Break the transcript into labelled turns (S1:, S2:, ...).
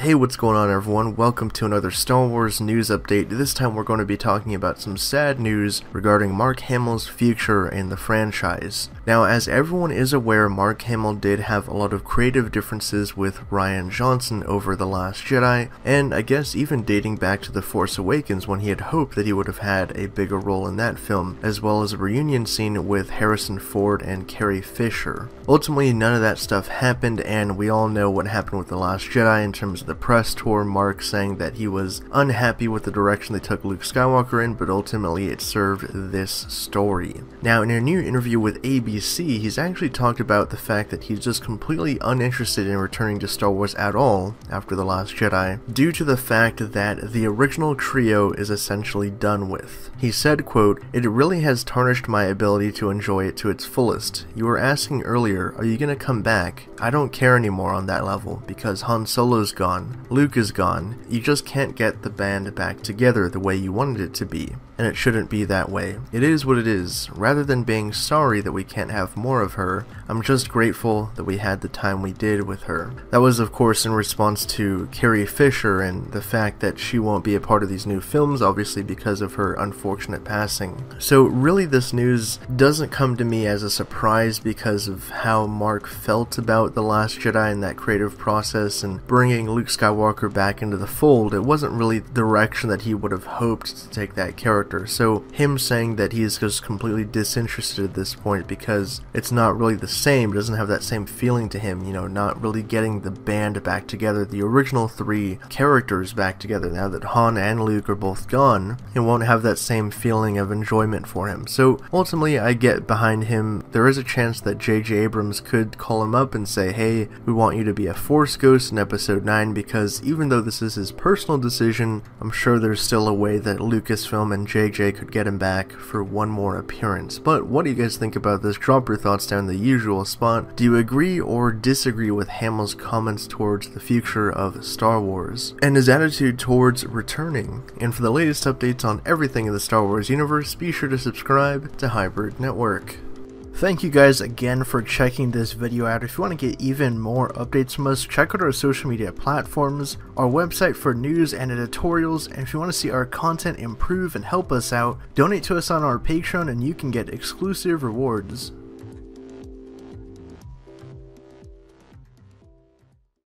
S1: Hey, what's going on everyone? Welcome to another Star Wars news update. This time we're going to be talking about some sad news regarding Mark Hamill's future in the franchise. Now, as everyone is aware, Mark Hamill did have a lot of creative differences with Rian Johnson over The Last Jedi, and I guess even dating back to The Force Awakens when he had hoped that he would have had a bigger role in that film, as well as a reunion scene with Harrison Ford and Carrie Fisher. Ultimately, none of that stuff happened, and we all know what happened with The Last Jedi in terms of the press tour, Mark saying that he was unhappy with the direction they took Luke Skywalker in, but ultimately it served this story. Now, in a new interview with ABC, he's actually talked about the fact that he's just completely uninterested in returning to Star Wars at all after The Last Jedi, due to the fact that the original trio is essentially done with. He said, quote, "It really has tarnished my ability to enjoy it to its fullest. You were asking earlier, are you gonna come back? I don't care anymore on that level, because Han Solo's gone. Luke is gone. You just can't get the band back together the way you wanted it to be. And it shouldn't be that way. It is what it is. Rather than being sorry that we can't have more of her, I'm just grateful that we had the time we did with her." That was, of course, in response to Carrie Fisher and the fact that she won't be a part of these new films, obviously because of her unfortunate passing. So really, this news doesn't come to me as a surprise because of how Mark felt about The Last Jedi and that creative process and bringing Luke Skywalker back into the fold. It wasn't really the direction that he would have hoped to take that character. So him saying that he is just completely disinterested at this point because it's not really the same, doesn't have that same feeling to him, you know, not really getting the band back together, the original three characters back together. Now that Han and Luke are both gone, it won't have that same feeling of enjoyment for him. So ultimately, I get behind him. There is a chance that J.J. Abrams could call him up and say, hey, we want you to be a Force Ghost in Episode 9, because even though this is his personal decision, I'm sure there's still a way that Lucasfilm and JJ could get him back for one more appearance. But what do you guys think about this? Drop your thoughts down in the usual spot. Do you agree or disagree with Hamill's comments towards the future of Star Wars and his attitude towards returning? And for the latest updates on everything in the Star Wars universe, be sure to subscribe to Hybrid Network. Thank you guys again for checking this video out. If you want to get even more updates from us, check out our social media platforms, our website for news and editorials, and if you want to see our content improve and help us out, donate to us on our Patreon and you can get exclusive rewards.